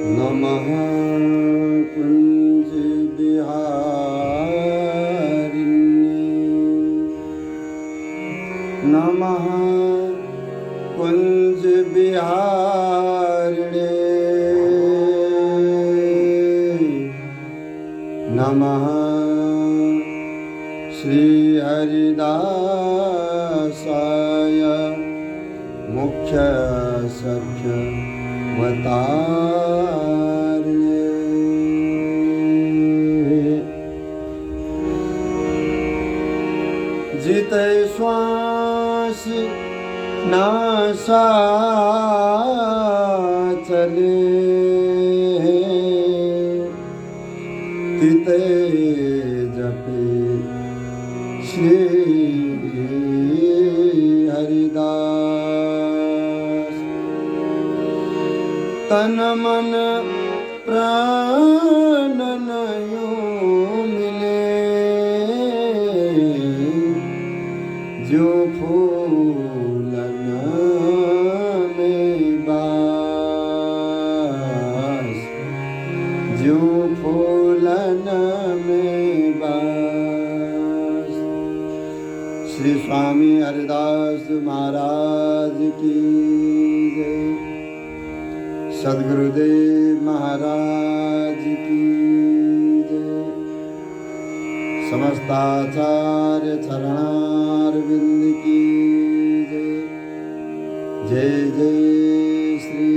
नमः कुंज बिहारिण्ये नमः कुंज बिहारिणे नमः श्री हरिदासाय मुख्य सख्य वतार्ये जिते श्वास नासा चले तिते जपे श्री हरिदास तन मन प्राण नयो मिले जो फूलन में बास जो फूलन में बास। श्री स्वामी हरिदास महाराज की जय। सद्गुरुदेव महाराज की जय। समस्त आचार्य चरणारविंद की जय। जय जय श्री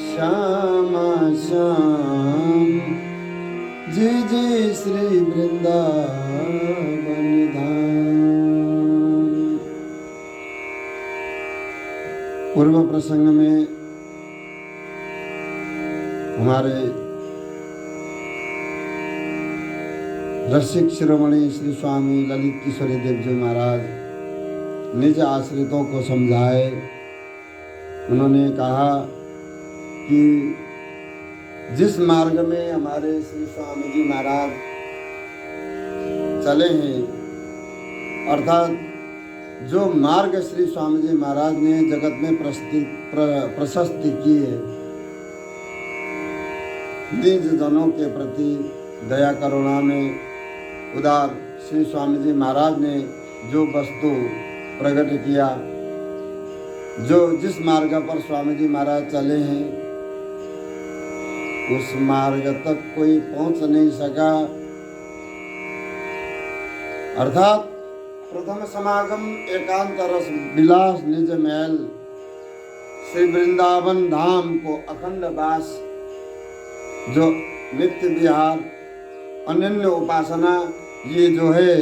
श्यामा श्याम जय जय श्री वृंदावन धाम। पूर्व प्रसंग में हमारे रसिक शिरोमणि श्री स्वामी ललित किशोरी देव जी महाराज निज आश्रितों को समझाए। उन्होंने कहा कि जिस मार्ग में हमारे श्री स्वामी जी महाराज चले हैं, अर्थात जो मार्ग श्री स्वामी जी महाराज ने जगत में प्रशस्त की है, निज जनों के प्रति दया करुणा में उदार श्री स्वामी जी महाराज ने जो वस्तु प्रकट किया, जो जिस मार्ग पर स्वामी जी महाराज चले हैं उस मार्ग तक कोई पहुंच नहीं सका। अर्थात प्रथम समागम एकांत रस विलास निज महल श्री वृंदावन धाम को अखंड वास, जो नित्य विहार अनन्य उपासना, ये जो है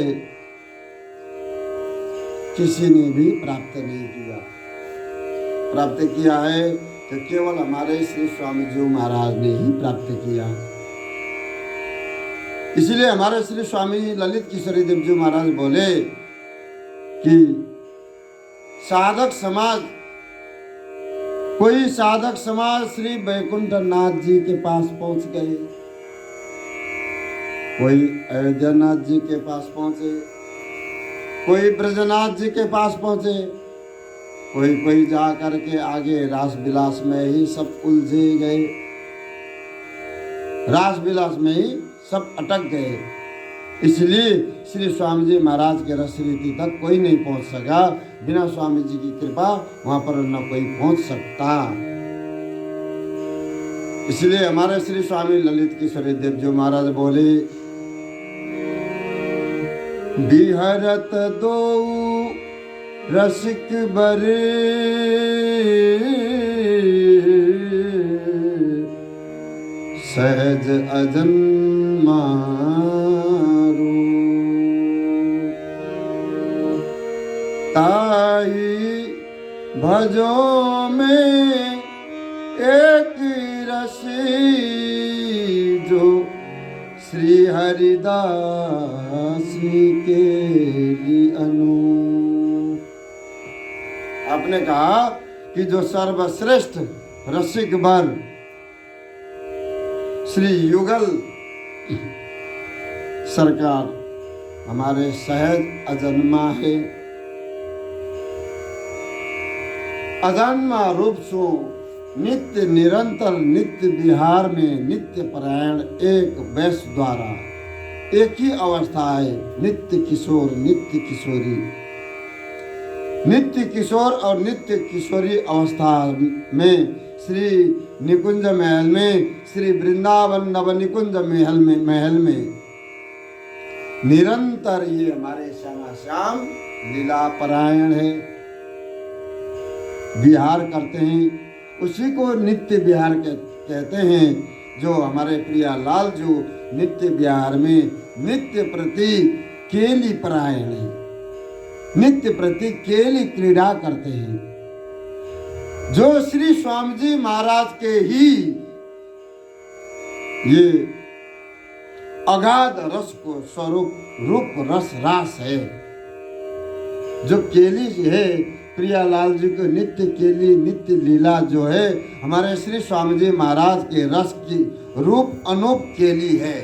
किसी ने भी प्राप्त नहीं किया। प्राप्त किया है तो केवल हमारे श्री स्वामी जी महाराज ने ही प्राप्त किया। इसलिए हमारे श्री स्वामी ललित किशोरी देव जी महाराज बोले कि साधक समाज, कोई साधक समाज श्री वैकुंठ नाथ जी के पास पहुंच गए, कोई अयोध्यानाथ जी के पास पहुंचे, कोई ब्रजनाथ जी के पास पहुंचे, कोई जा करके आगे रास विलास में ही सब उलझे गए, रास विलास में ही सब अटक गए। इसलिए श्री स्वामी जी महाराज के रस रीति तक कोई नहीं पहुंच सका। बिना स्वामी जी की कृपा वहां पर न कोई पहुंच सकता। इसलिए हमारे श्री स्वामी ललित किशोरी देव जी महाराज बोले, बिहरत दो रसिक बरे सहज अजन्मारू ताई भजो में एक रसी जो श्री हरिदास के लिए अनु। आपने कहा कि जो सर्वश्रेष्ठ रसिक वर श्री युगल सरकार हमारे सहज अजन्मा है, अजन्मा रूप सो नित्य निरंतर नित्य विहार में नित्य परायण एक वैश्य द्वारा एक ही अवस्था है, नित्य किशोर नित्य किशोरी। नित्य किशोर और नित्य किशोरी अवस्था में श्री निकुंज महल में, श्री वृंदावन नवनिकुंज महल में निरंतर ये हमारे श्यामा श्याम लीला परायण है, विहार करते हैं। उसी को नित्य विहार कहते हैं, जो हमारे प्रिया लाल जो नित्य विहार में नित्य प्रति केली परायण है, नित्य प्रति केली क्रीड़ा करते हैं, जो श्री स्वामी जी महाराज के ही ये अगाध रस को स्वरूप रूप रस रास है। जो केली है प्रियालाल जी को नित्य केली नित्य लीला जो है हमारे श्री स्वामी जी महाराज के रस की रूप अनूप केली है।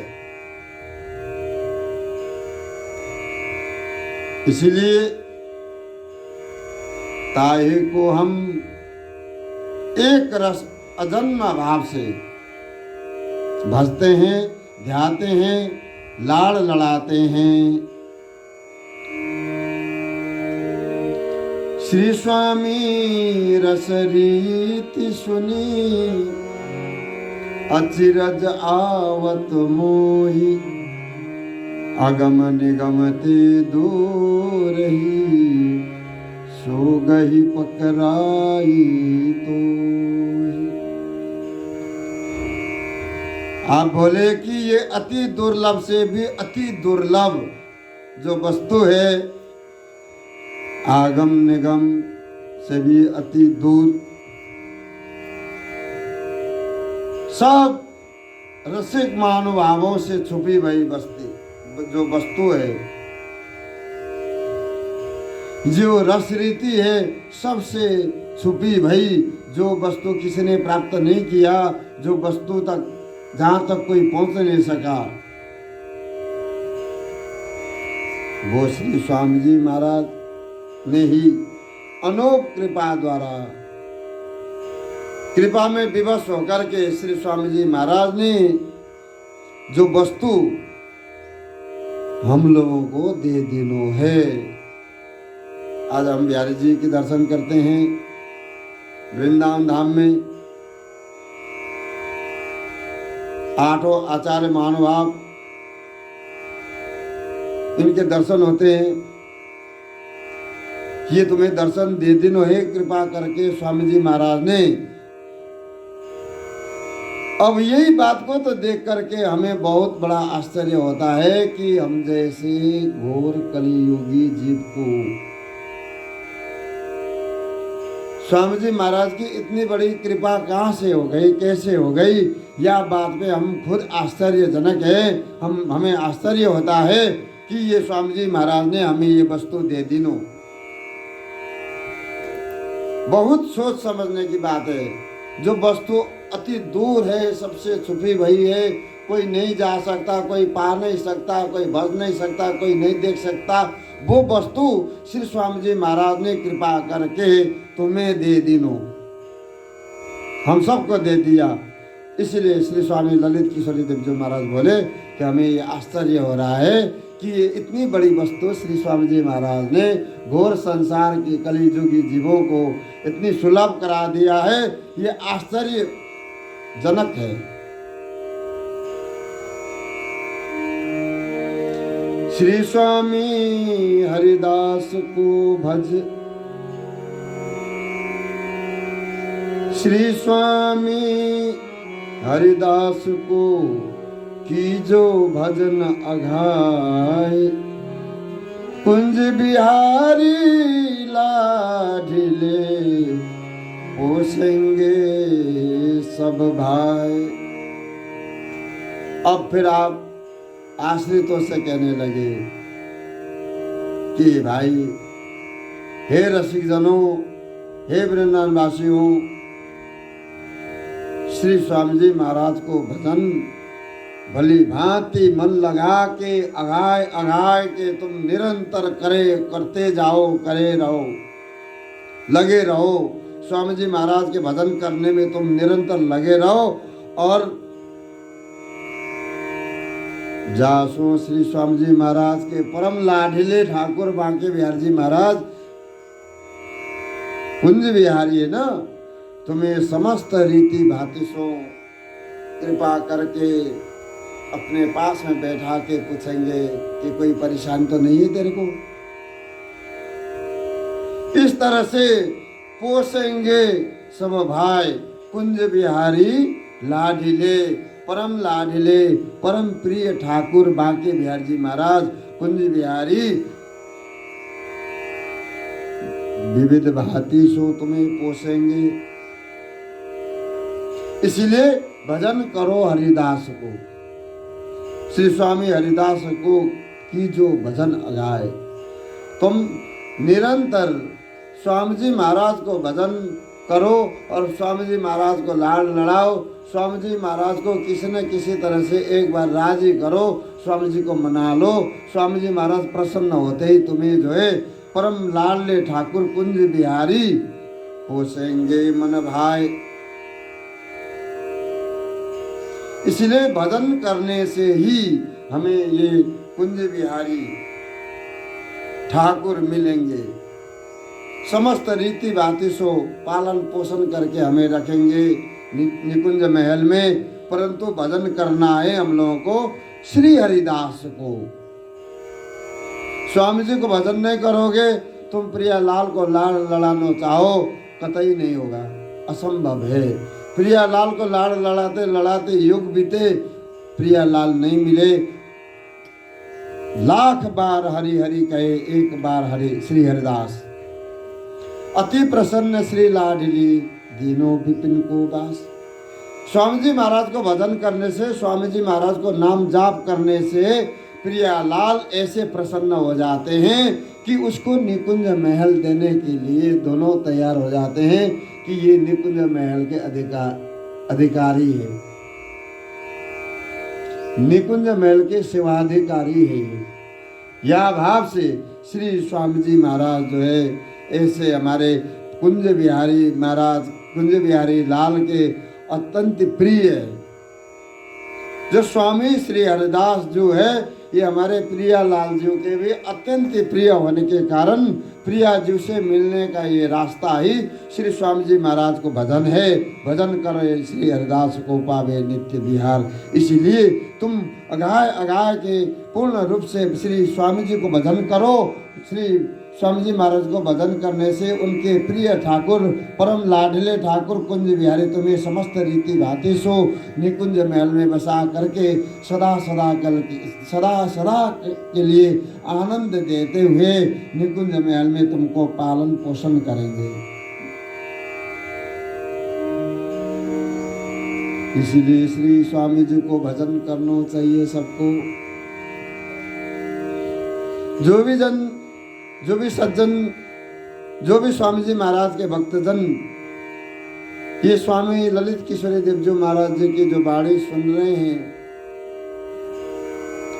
इसलिए ताहे को हम एक रस अजन्मा भाव से भजते हैं, ध्याते हैं, लाड़ लड़ाते हैं। श्री स्वामी रस रीति सुनी अचिरज आवत मोही, अगम निगम ते दूर ही, सो गही पकड़ाई तो। आप बोले कि ये अति दुर्लभ से भी अति दुर्लभ जो वस्तु है, आगम निगम से भी अति दूर, सब रसिक महानुभावों से छुपी हुई बस्ती जो वस्तु है, जो रस रीति है, सबसे छुपी भई जो वस्तु किसी ने प्राप्त नहीं किया, जो वस्तु तक जहां तक कोई पहुंच नहीं सका, वो श्री स्वामी जी महाराज ने ही अनूप कृपा द्वारा कृपा में विवश होकर के श्री स्वामी जी महाराज ने जो वस्तु हम लोगों को दे दिनो है। आज हम बिहारी जी के दर्शन करते हैं वृंदावन धाम में। आठों आचार्य महानुभाव इनके दर्शन होते हैं। ये तुम्हें दर्शन दे दिनो है कृपा करके स्वामी जी महाराज ने। अब यही बात को तो देख करके हमें बहुत बड़ा आश्चर्य होता है कि हम जैसे घोर कलियुगी जीव को स्वामी जी महाराज की इतनी बड़ी कृपा कहाँ से हो गई, कैसे हो गई, यह बात पे हम खुद आश्चर्यजनक है। हमें आश्चर्य होता है कि ये स्वामी जी महाराज ने हमें ये वस्तु दे दिनो। बहुत सोच समझने की बात है। जो वस्तु अति दूर है, सबसे छुपी भई है, कोई नहीं जा सकता, कोई पा नहीं सकता, कोई भज नहीं सकता, कोई नहीं देख सकता, वो वस्तु श्री स्वामी जी महाराज ने कृपा करके तुम्हें दे दिनो, हम सबको दे दिया। इसलिए श्री स्वामी ललित किशोरी देव जी महाराज बोले कि हमें ये आश्चर्य हो रहा है कि ये इतनी बड़ी वस्तु श्री स्वामी जी महाराज ने घोर संसार के कलियुगी जीवों को इतनी सुलभ करा दिया है। ये आश्चर्यजनक है। श्री स्वामी हरिदास को भज, श्री स्वामी हरिदास को की जो भजन अघाय, कुंज बिहारी लाढिले पोसेंगे सब भाई। अब फिर आप आश्रितों से कहने लगे कि भाई, हे रसिक जनों, हे वृंदावन वासियों, श्री स्वामी जी महाराज को भजन भली भांति मन लगा के अघाय अघाय के तुम निरंतर करते जाओ, करे रहो, लगे रहो। स्वामी जी महाराज के भजन करने में तुम निरंतर लगे रहो। और जासो श्री स्वामी जी महाराज के परम लाडले ठाकुर बांके बिहारी जी महाराज कुंज बिहारी है ना, तुम्हें समस्त रीति भांति सो कृपा करके अपने पास में बैठा के पूछेंगे कि कोई परेशानी तो नहीं है तेरे को। इस तरह से पोसेंगे सब भाई कुंज बिहारी लाडिले, परम लाडिले परम प्रिय ठाकुर बांके बिहारी जी महाराज कुंज बिहारी विविध भांति सो तुम्हें पोसेंगे। इसलिए भजन करो हरिदास को। श्री स्वामी हरिदास को की जो भजन गाए, तुम निरंतर स्वामी जी महाराज को भजन करो और स्वामी जी महाराज को लाड लड़ाओ। स्वामी जी महाराज को किसी न किसी तरह से एक बार राजी करो, स्वामी जी को मना लो। स्वामी जी महाराज प्रसन्न होते ही तुम्हें जो है परम लाडले ठाकुर कुंज बिहारी पोसेंगे मन भाई। इसलिए भजन करने से ही हमें ये कुंज बिहारी ठाकुर मिलेंगे। समस्त रीति भांति सो पालन पोषण करके हमें रखेंगे निकुंज महल में। परंतु भजन करना है हम लोगों को श्री हरिदास को। स्वामी जी को भजन नहीं करोगे, तुम प्रिया लाल को लाड़ लड़ाना चाहो, कतई नहीं होगा, असंभव है। प्रिया लाल को लाड़ लड़ाते लड़ाते युग बीते, प्रिया लाल नहीं मिले। लाख बार हरि हरि कहे, एक बार हरि श्री हरिदास। अति प्रसन्न श्री लाडली दीनों विपिन को बास। स्वामी जी महाराज को भजन करने से, स्वामी जी महाराज को नाम जाप करने से प्रियालाल ऐसे प्रसन्न हो जाते हैं कि उसको निकुंज महल देने के लिए दोनों तैयार हो जाते हैं कि ये निकुंज महल के अधिकारी है, निकुंज महल के सेवाधिकारी है। या भाव से श्री स्वामी जी महाराज जो है ऐसे हमारे कुंज बिहारी महाराज, कुंज बिहारी लाल के अत्यंत प्रिय है। जो स्वामी श्री हरिदास जो है ये हमारे प्रिया लाल जी के भी अत्यंत प्रिय होने के कारण प्रिया जी से मिलने का ये रास्ता ही श्री स्वामी जी महाराज को भजन है। भजन करो श्री हरिदास को पावे नित्य बिहार। इसलिए तुम अगाय अगाय के पूर्ण रूप से श्री स्वामी जी को भजन करो। श्री स्वामी जी महाराज को भजन करने से उनके प्रिय ठाकुर परम लाडले ठाकुर कुंज बिहारी तुम्हें समस्त रीति भांति सो निकुंज महल में बसा करके सदा सदा के लिए आनंद देते हुए निकुंज महल में तुमको पालन पोषण करेंगे। इसलिए श्री स्वामी जी को भजन करना चाहिए सबको। जो भी सज्जन, जो भी स्वामी जी महाराज के भक्तजन ये स्वामी ललित किशोरी देवजू महाराज जी की जो वाणी सुन रहे हैं,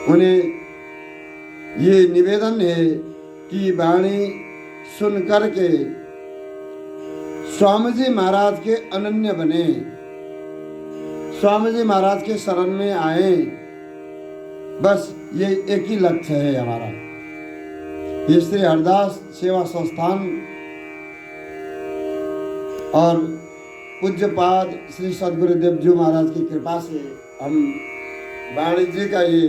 उन्हें ये निवेदन है कि वाणी सुन करके स्वामी जी महाराज के अनन्य बने, स्वामी जी महाराज के शरण में आए। बस ये एक ही लक्ष्य है हमारा। ये श्री हरिदास सेवा संस्थान और पूज्यपाद श्री सद्गुरुदेव जी महाराज की कृपा से हम वाणी जी का ये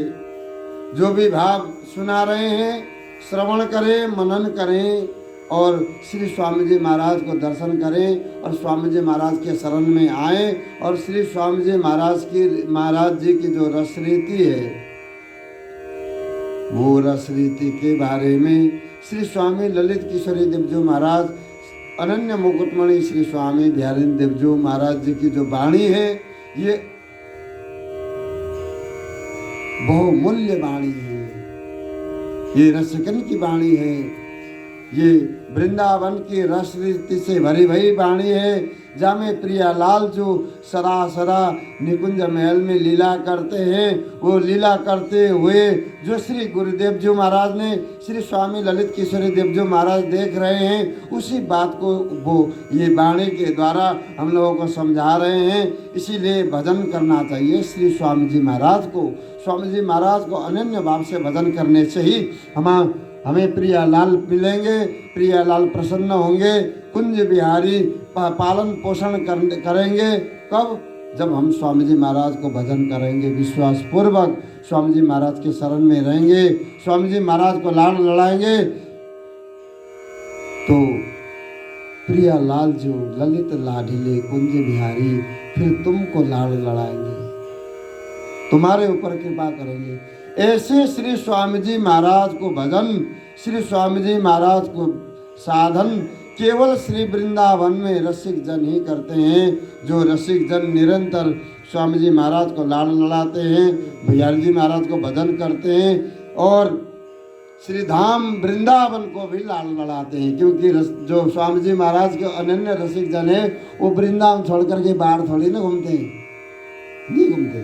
जो भी भाव सुना रहे हैं, श्रवण करें, मनन करें और श्री स्वामी जी महाराज को दर्शन करें और स्वामी जी महाराज के शरण में आए और श्री स्वामी जी महाराज जी की जो रसरीति है वो रसरीति के बारे में श्री स्वामी ललित किशोरी देवजू महाराज, अनन्य मुकुटमणि श्री स्वामी बिहारी देवजू महाराज जी की जो वाणी है ये बहुमूल्य वाणी है, ये रसिकन की वाणी है। ये वृंदावन की रस रीति से भरी भई वाणी है, जामे प्रिया लाल जो सदा सदा निकुंज महल में लीला करते हैं, वो लीला करते हुए जो श्री गुरुदेव जी महाराज ने श्री स्वामी ललित किशोरी देव जी महाराज देख रहे हैं, उसी बात को वो ये वाणी के द्वारा हम लोगों को समझा रहे हैं। इसीलिए भजन करना चाहिए श्री स्वामी जी महाराज को। स्वामी जी महाराज को अनन्य भाव से भजन करने से ही हमें प्रिया लाल मिलेंगे, प्रिया लाल प्रसन्न होंगे, कुंज बिहारी पालन पोषण करेंगे। कब? जब हम स्वामी जी महाराज को भजन करेंगे, विश्वास पूर्वक स्वामी जी महाराज के शरण में रहेंगे, स्वामी जी महाराज को लाड़ लड़ाएंगे, तो प्रिया लाल जो ललित लाडिले कुंज बिहारी फिर तुमको लाड़ लड़ाएंगे, तुम्हारे ऊपर कृपा करेंगे। ऐसे श्री स्वामी जी महाराज को भजन, श्री स्वामी जी महाराज को साधन केवल श्री वृंदावन में रसिक जन ही करते हैं। जो रसिक जन निरंतर स्वामी जी महाराज को लाड़ लड़ाते हैं, बिहारी जी महाराज को भजन करते हैं और श्री धाम वृंदावन को भी लाड़ लड़ाते हैं, क्योंकि जो स्वामी जी महाराज के अनन्य रसिक जन है वो वृंदावन छोड़ करके बाहर थोड़ी ना घूमते हैं, नहीं घूमते।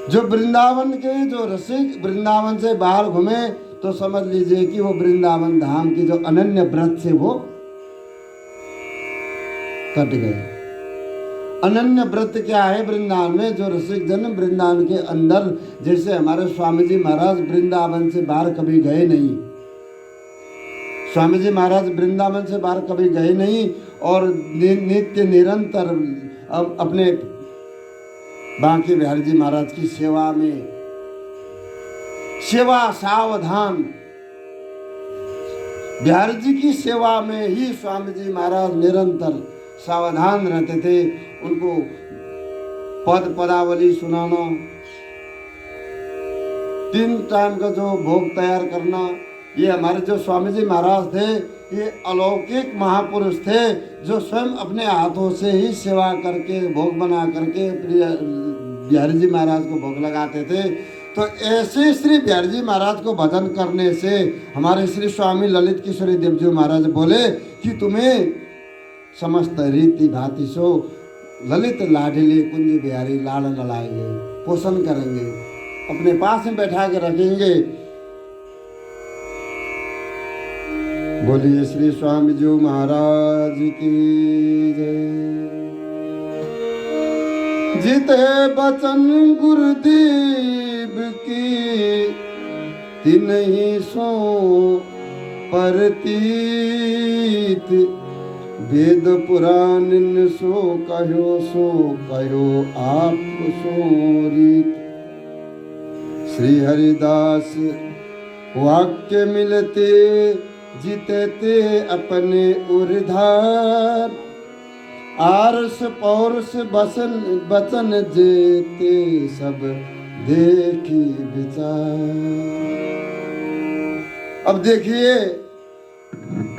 जो वृंदावन के जो रसिक वृंदावन से बाहर घूमे तो समझ लीजिए कि वो वृंदावन धाम की जो अनन्य व्रत से वो कट गए। अनन्य व्रत क्या है वृंदावन में? जो रसिक जन वृंदावन के अंदर, जैसे हमारे स्वामी जी महाराज वृंदावन से बाहर कभी गए नहीं, स्वामी जी महाराज वृंदावन से बाहर कभी गए नहीं और नित्य निरंतर अपने बांके बिहारी जी महाराज की सेवा में, सेवा सावधान, बिहारी जी की सेवा में ही स्वामी जी महाराज निरंतर सावधान रहते थे। उनको पद पदावली सुनाना, 3 टाइम का जो भोग तैयार करना, ये हमारे जो स्वामी जी महाराज थे ये अलौकिक महापुरुष थे, जो स्वयं अपने हाथों से ही सेवा करके भोग बना करके बिहारी जी महाराज को भोग लगाते थे। तो ऐसे श्री बिहारी जी महाराज को भजन करने से हमारे श्री स्वामी ललित किशोरी देव जी महाराज बोले कि तुम्हें समस्त रीति भांति सो ललित लाडिले कुंज बिहारी लाड़ लड़ाएंगे, पोषण करेंगे, अपने पास में बैठा के रखेंगे। बोलिए श्री स्वामी जी महाराज की जय। जीते बचन गुरुदेव की तिन्हीं सो परतीत, वेद पुराण सो कहो आप सो रीत। श्री हरिदास वाक्य मिलते जीते ते अपने उर्धार, आरस पौरस बचन जेते सब देखी विचार। अब देखिए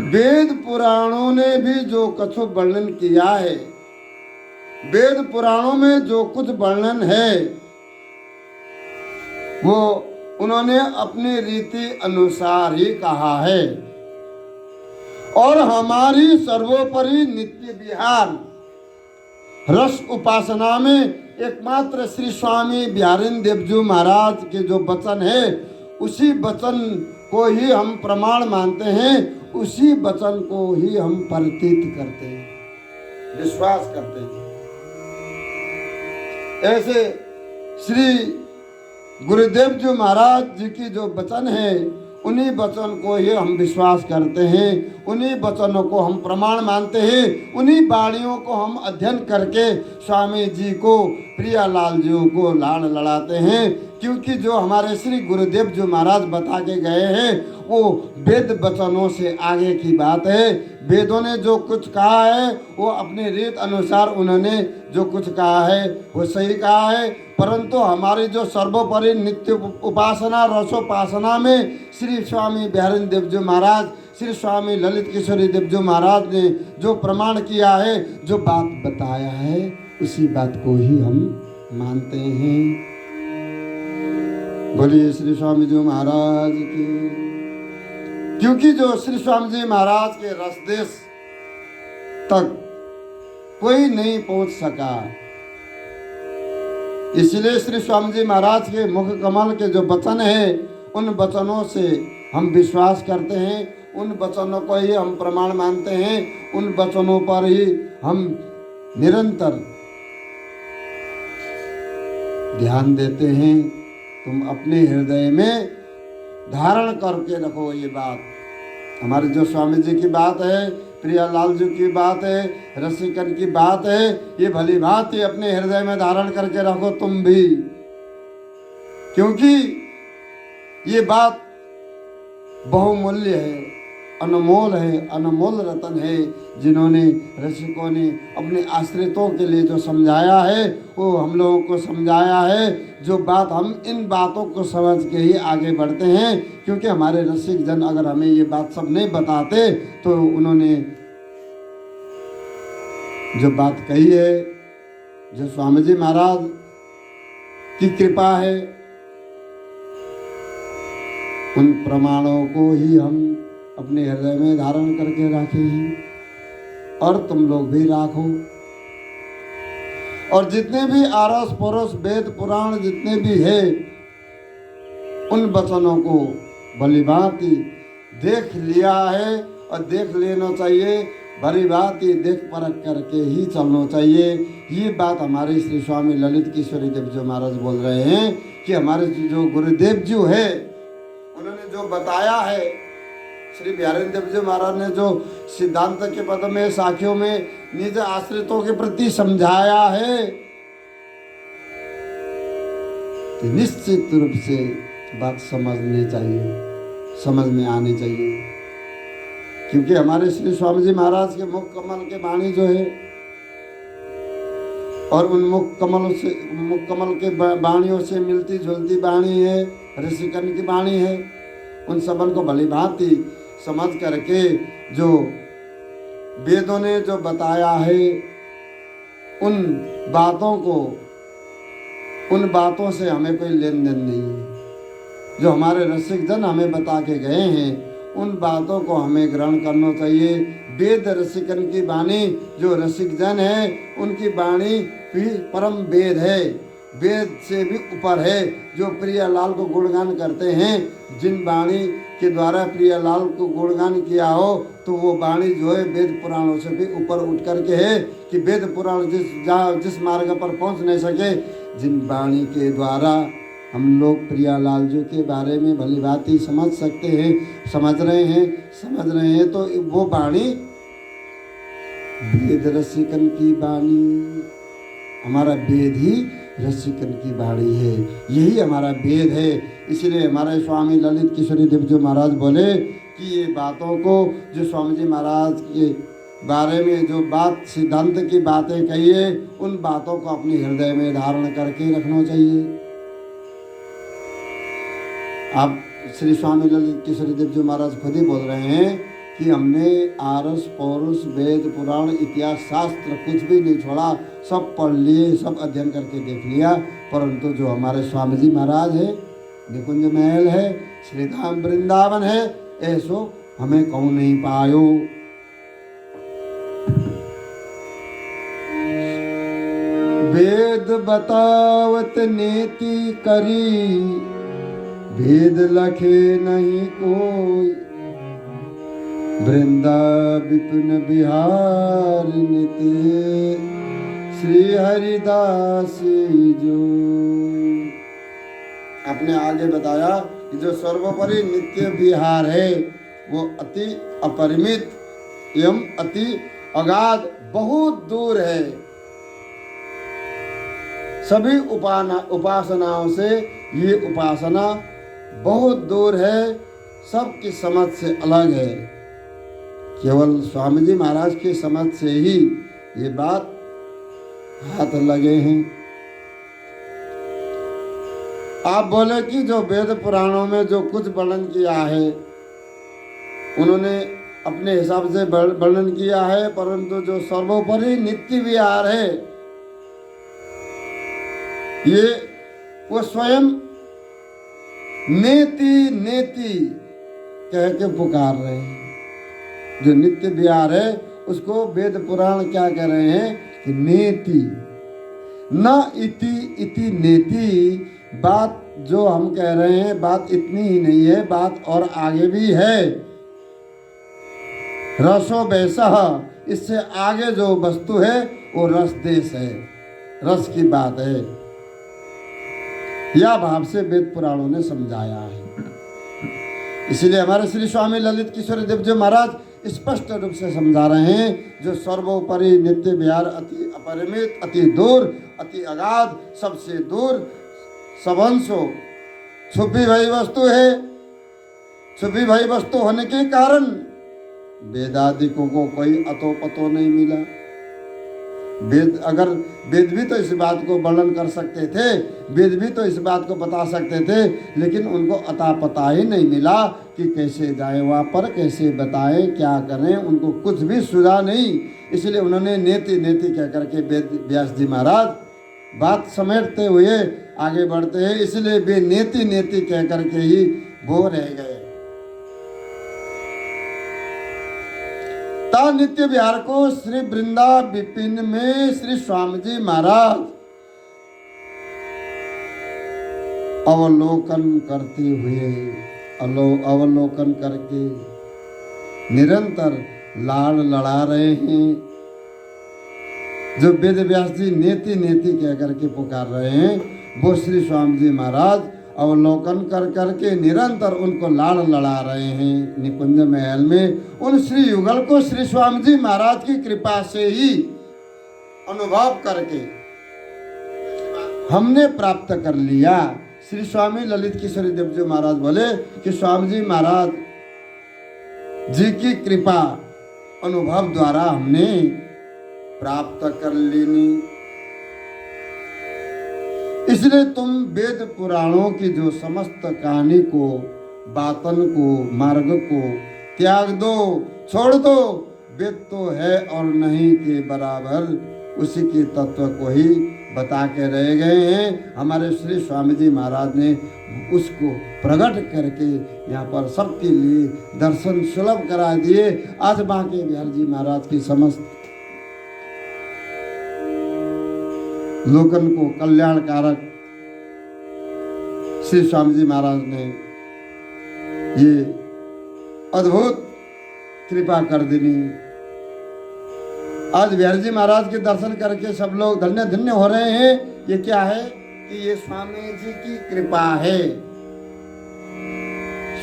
वेद पुराणों ने भी जो कछु वर्णन किया है, वेद पुराणों में जो कुछ वर्णन है वो उन्होंने अपनी रीति अनुसार ही कहा है। और हमारी सर्वोपरि नित्य विहार रस उपासना में एकमात्र श्री स्वामी बिहारी देव जी महाराज के जो वचन है, उसी वचन को ही हम प्रमाण मानते हैं, उसी वचन को ही हम प्रतीत करते हैं, विश्वास करते हैं। ऐसे श्री गुरुदेव जी महाराज जी की जो वचन है, उन्हीं वचन को ही हम विश्वास करते हैं, उन्हीं वचनों को हम प्रमाण मानते हैं, उन्हीं वाणियों को हम अध्ययन करके स्वामी जी को, प्रियालाल जी को लाड़ लड़ाते हैं। क्योंकि जो हमारे श्री गुरुदेव जी महाराज बता के गए हैं वो वेद वचनों से आगे की बात है। वेदों ने जो कुछ कहा है वो अपने रीत अनुसार उन्होंने जो कुछ कहा है वो सही कहा है, परंतु हमारी जो सर्वोपरि नित्य उपासना रसोपासना में श्री स्वामी बिहारी देव जी महाराज, श्री स्वामी ललित किशोरी देव जी महाराज ने जो प्रमाण किया है, जो बात बताया है, उसी बात को ही हम मानते हैं। बोलिए श्री स्वामी जी महाराज की। क्योंकि जो श्री स्वामी जी महाराज के रसदेश तक कोई नहीं पहुंच सका, इसलिए श्री स्वामी जी महाराज के मुख कमल के जो वचन है उन वचनों से हम विश्वास करते हैं, उन वचनों को ही हम प्रमाण मानते हैं, उन वचनों पर ही हम निरंतर ध्यान देते हैं। तुम अपने हृदय में धारण करके रखो ये बात। हमारे जो स्वामी जी की बात है, प्रियालाल जी की बात है, रसिकन की बात है, ये भली बात ही अपने हृदय में धारण करके रखो तुम भी, क्योंकि ये बात बहुमूल्य है, अनमोल है, अनमोल रतन है। जिन्होंने रसिकों ने अपने आश्रितों के लिए जो समझाया है वो हम लोगों को समझाया है। जो बात हम इन बातों को समझ के ही आगे बढ़ते हैं, क्योंकि हमारे रसिक जन अगर हमें ये बात सब नहीं बताते तो उन्होंने जो बात कही है, जो स्वामी जी महाराज की कृपा है, उन प्रमाणों को ही हम अपने हृदय में धारण करके रखे हैं और तुम लोग भी राखो। और जितने भी आरस परोस वेद पुराण जितने भी है, उन वचनों को भली भांति देख लिया है और देख लेना चाहिए, भली भांति देख परख करके ही चलना चाहिए। ये बात हमारे श्री स्वामी ललित किशोरी देव जी महाराज बोल रहे हैं कि हमारे जो गुरुदेव जी है उन्होंने जो बताया है, श्री बिहारेंद्र देव जी महाराज ने जो सिद्धांत के पद में साखियों में निज आश्रितों के प्रति समझाया है, तो निश्चित रूप से बात समझनी चाहिए, समझ में आनी चाहिए। क्योंकि हमारे श्री स्वामी जी महाराज के मुख कमल के वाणी जो है और उन मुख कमल के वाणियों से मिलती जुलती वाणी है, ऋषिकन की वाणी है। उन सबन को भली भांति समझ करके जो वेदों ने जो बताया है, उन बातों से हमें कोई लेन देन नहीं है। जो हमारे रसिक जन हमें बता के गए हैं, उन बातों को हमें ग्रहण करना चाहिए। वेद रसिकन की वाणी, जो रसिक जन है उनकी वाणी भी परम वेद है, वेद से भी ऊपर है। जो प्रियालाल को गुणगान करते हैं, जिन वाणी के द्वारा प्रियालाल को गुणगान किया हो, तो वो वाणी जो है वेद पुराणों से भी ऊपर उठ करके है कि वेद पुराण जिस मार्ग पर पहुंच नहीं सके, जिन वाणी के द्वारा हम लोग प्रियालाल जी के बारे में भली भांति समझ सकते हैं, समझ रहे हैं, तो वो वाणी वेद रसिकन की वाणी, हमारा वेद ही रसिकन की वाणी है, यही हमारा वेद है। इसलिए हमारे स्वामी ललित किशोरी देव जी महाराज बोले कि ये बातों को, जो स्वामी जी महाराज के बारे में जो बात सिद्धांत की बातें कही है, उन बातों को अपने हृदय में धारण करके रखना चाहिए। आप श्री स्वामी ललित किशोरी देव जी महाराज खुद ही बोल रहे हैं कि हमने आरस पौरुष वेद पुराण इतिहास शास्त्र कुछ भी नहीं छोड़ा, सब पढ़ लिए, सब अध्ययन करके देख लिया, परंतु जो हमारे स्वामी जी महाराज है, निकुंज महल है, श्रीधाम वृंदावन है, ऐसो हमें कहूँ नहीं पायो। वेद बतावत नीति करी, भेद लखे नहीं कोई, वृंदा विपिन बिहार नित्य श्री हरिदास जो। आपने आगे बताया कि जो सर्वोपरि नित्य विहार है वो अति अपरिमित एवं अति अगाध बहुत दूर है। सभी उपासनाओं से ये उपासना बहुत दूर है, सबकी समझ से अलग है। केवल स्वामी जी महाराज की समझ से ही ये बात हाथ लगे हैं। आप बोले कि जो वेद पुराणों में जो कुछ वर्णन किया है उन्होंने अपने हिसाब से वर्णन किया है, परंतु जो सर्वोपरि नित्य विहार है ये वो स्वयं नेति कह के पुकार रहे हैं। जो नित्य विहार है उसको वेद पुराण क्या कह रहे हैं कि नेति, न इति नेति। बात जो हम कह रहे हैं बात इतनी ही नहीं है, बात और आगे भी है। रसो वैसा, इससे आगे जो वस्तु है वो रस देश है, रस की बात है। यह भाव से वेद पुराणों ने समझाया है। इसलिए हमारे श्री स्वामी ललित किशोर देव जी महाराज स्पष्ट रूप से समझा रहे हैं, जो सर्वोपरि नित्य विहार अति अपरिमित, अति दूर, अति अगाध, सबसे दूर, सबंशो छुपी भई वस्तु है। छुपी भई वस्तु होने के कारण वेदादिकों को कोई अतो पतो नहीं मिला। वेद भी तो इस बात को वर्णन कर सकते थे, वेद भी तो इस बात को बता सकते थे, लेकिन उनको अता पता ही नहीं मिला कि कैसे जाए वहाँ पर, कैसे बताएं, क्या करें, उनको कुछ भी सुझा नहीं। इसलिए उन्होंने नेति नेति कह करके वेद व्यास जी महाराज बात समेटते हुए आगे बढ़ते हैं। इसलिए वे नेति नेति कह करके ही वो रह गए। ता नित्य विहार को श्री वृंदा विपिन में श्री स्वामी जी महाराज अवलोकन करते हुए, अवलोकन करके निरंतर लाड़ लड़ा रहे हैं। जो वेद व्यास जी नेति नेति कह करके पुकार रहे हैं, वो श्री स्वामी जी महाराज अवलोकन कर करके निरंतर उनको लाड़ लड़ा रहे हैं। निकुंज महल में उन श्री युगल को श्री स्वामी जी महाराज की कृपा से ही अनुभव करके हमने प्राप्त कर लिया। श्री स्वामी ललित किशोरी देव जी महाराज बोले कि स्वामी जी महाराज जी की कृपा अनुभव द्वारा हमने प्राप्त कर लेनी। इसलिए तुम वेद पुराणों की जो समस्त कहानी को, बातन को, मार्ग को त्याग दो, छोड़ दो। वेद तो है और नहीं के बराबर, उसी के तत्व को ही बता के रह गए हैं। हमारे श्री स्वामी जी महाराज ने उसको प्रकट करके यहाँ पर सबके लिए दर्शन सुलभ करा दिए। आज बांके बिहारी जी महाराज की समस्त लोकन को कल्याणकारक श्री स्वामी जी महाराज ने ये अद्भुत कृपा कर देनी। आज बिहारी जी महाराज के दर्शन करके सब लोग धन्य धन्य हो रहे हैं। ये क्या है कि ये स्वामी जी की कृपा है।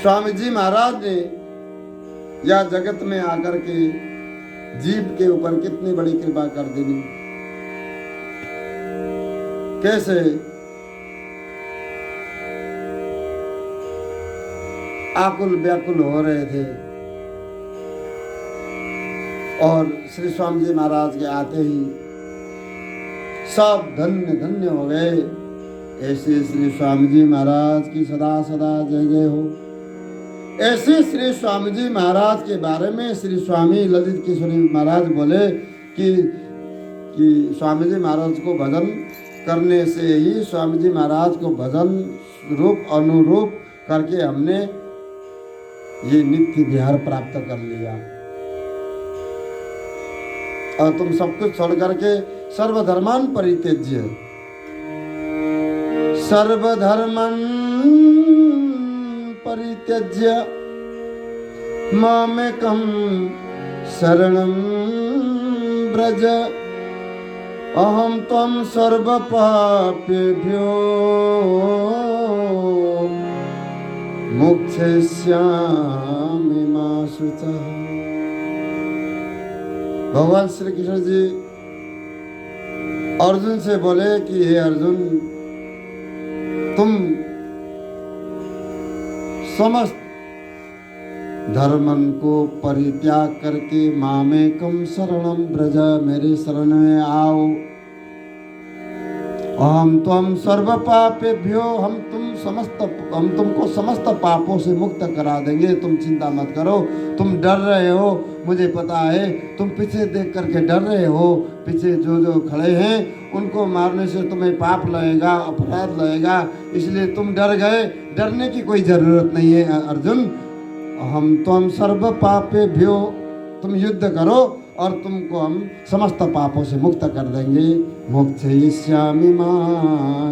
स्वामी जी महाराज ने या जगत में आकर के जीव के ऊपर कितनी बड़ी कृपा कर देनी। कैसे आकुल व्याकुल हो रहे थे और श्री स्वामी जी महाराज के आते ही सब धन्य धन्य हो गए। ऐसे श्री स्वामी जी महाराज की सदा सदा जय जय हो। ऐसे श्री स्वामी जी महाराज के बारे में श्री स्वामी ललित किशोरी महाराज बोले कि स्वामी जी महाराज को भजन करने से ही, स्वामी जी महाराज को भजन रूप अनुरूप करके हमने ये नित्य विहार प्राप्त कर लिया। और तुम सब कुछ छोड़ करके सर्वधर्मान परित्यज्य, सर्वधर्मन परित्यज्य मामेकं शरणं व्रज अहम त्वं सर्व पापेभ्यो मोक्षयिष्यामि मा शुचः। भगवान श्री कृष्ण जी अर्जुन से बोले कि हे अर्जुन, तुम समस्त धर्मन को परित्याग करके मामेकं शरणं व्रज, मेरे शरण में आओ। हम त्वं सर्व पापेभ्यो, हम तुमको समस्त पापों से मुक्त करा देंगे। तुम चिंता मत करो। तुम डर रहे हो, मुझे पता है। तुम पीछे देख करके डर रहे हो। पीछे जो खड़े हैं उनको मारने से तुम्हें पाप लगेगा, अपराध लगेगा, इसलिए तुम डर गए। डरने की कोई जरूरत नहीं है अर्जुन। हम त्वं सर्व पापेभ्यो, तुम युद्ध करो और तुमको हम समस्त पापों से मुक्त कर देंगे। मोक्षयिष्यामि मा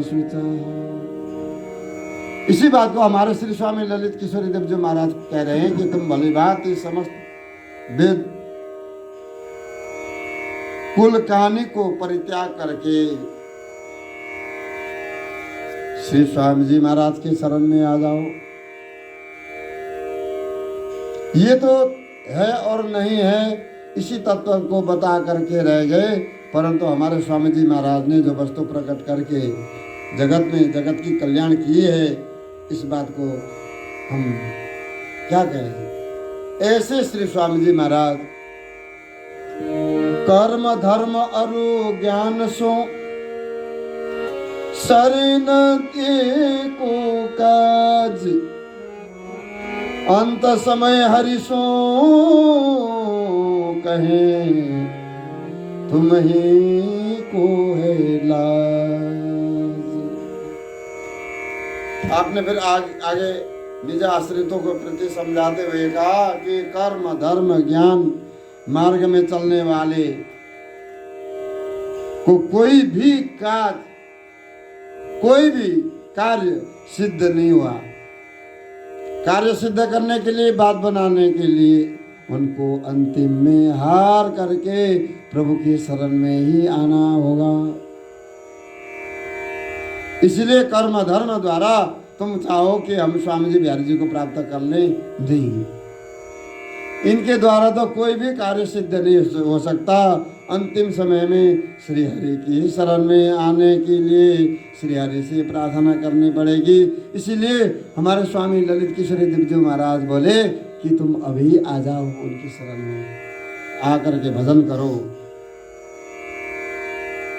शुचः। इसी बात को हमारे श्री स्वामी ललित किशोरी देव जी महाराज कह रहे हैं कि तुम भली बात इस समस्त वेद कुल कहानी को परित्याग करके श्री स्वामी जी महाराज के शरण में आ जाओ। ये तो है और नहीं है इसी तत्व को बता करके रह गए, परंतु हमारे स्वामी जी महाराज ने जो वस्तु प्रकट करके जगत में जगत की कल्याण की है, इस बात को हम क्या कहें। ऐसे श्री स्वामी जी महाराज कर्म धर्म अरु ज्ञान सो शरण को काज, अंत समय हरिसो कहे तुम ही को है लाज। आपने फिर आगे निज आश्रितों को प्रति समझाते हुए कहा कि कर्म धर्म ज्ञान मार्ग में चलने वाले को कोई भी कार्य सिद्ध नहीं हुआ। कार्य सिद्ध करने के लिए, बात बनाने के लिए उनको अंतिम में हार करके प्रभु की शरण में ही आना होगा। इसलिए कर्म धर्म द्वारा तुम चाहो कि हम स्वामी जी बिहारी जी को प्राप्त कर लें, नहीं, इनके द्वारा तो कोई भी कार्य सिद्ध नहीं हो सकता। अंतिम समय में श्री हरि की शरण में आने के लिए श्री हरि से प्रार्थना करनी पड़ेगी। इसीलिए हमारे स्वामी ललित किशोरी देव जी महाराज बोले कि तुम अभी आ जाओ उनकी शरण में, आकर के भजन करो,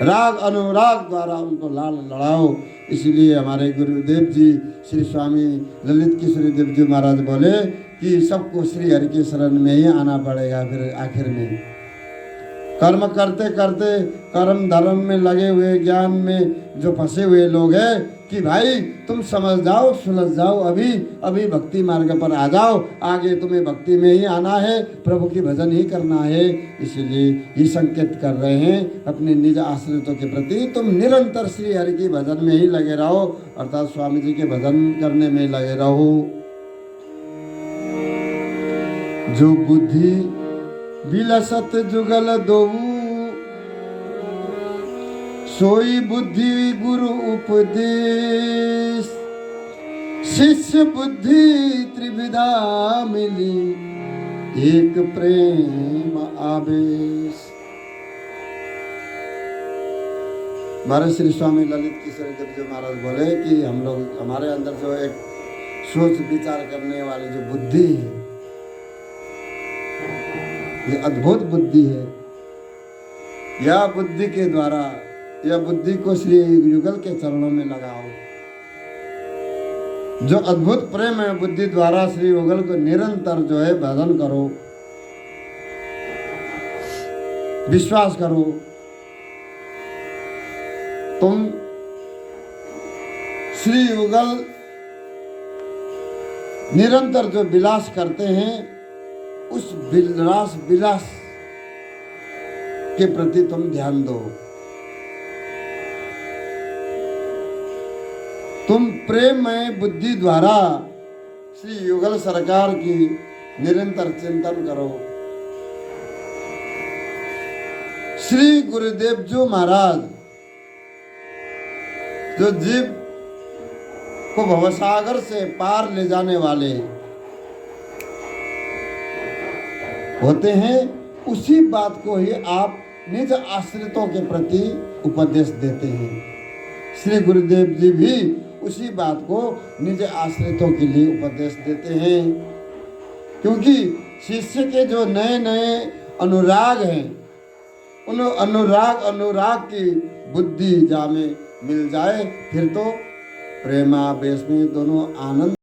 राग अनुराग द्वारा उनको लाल लड़ाओ। इसलिए हमारे गुरुदेव जी श्री स्वामी ललित किशोरी देव जी महाराज बोले कि सबको श्री हरि के शरण में ही आना पड़ेगा। फिर आखिर में कर्म करते करते कर्म धर्म में लगे हुए, ज्ञान में जो फंसे हुए लोग हैं कि भाई तुम समझ जाओ, सुलझ जाओ, अभी भक्ति मार्ग पर आ जाओ, आगे तुम्हें भक्ति में ही आना है, प्रभु की भजन ही करना है। इसलिए ये संकेत कर रहे हैं अपने निज आश्रितों के प्रति, तुम निरंतर श्री हरि की भजन में ही लगे रहो, अर्थात स्वामी जी के भजन करने में लगे रहो। जो बुद्धि बिलसत जुगल दोऊ, सोई बुद्धि गुरु उपदेश, शिष्य बुद्धि त्रिविधा मिली, एक प्रेम आवेश। हमारे श्री स्वामी ललित किशोरी देव जी महाराज बोले कि हम लोग, हमारे अंदर जो एक सोच विचार करने वाली जो बुद्धि है, ये अद्भुत बुद्धि है। यह बुद्धि के द्वारा, यह बुद्धि को श्री युगल के चरणों में लगाओ। जो अद्भुत प्रेम है बुद्धि द्वारा श्री युगल को निरंतर जो है भजन करो, विश्वास करो। तुम श्री युगल निरंतर जो विलास करते हैं, उस विलास के प्रति तुम ध्यान दो। तुम प्रेममय बुद्धि द्वारा श्री युगल सरकार की निरंतर चिंतन करो। श्री गुरुदेव जी महाराज जो जीव को भवसागर से पार ले जाने वाले होते हैं, उसी बात को ही आप निज आश्रितों के प्रति उपदेश देते हैं। श्री गुरुदेव जी भी उसी बात को निज आश्रितों के लिए उपदेश देते हैं, क्योंकि शिष्य के जो नए नए अनुराग हैं, उन अनुराग की बुद्धि जामे मिल जाए, फिर तो प्रेमावेश में दोनों आनंद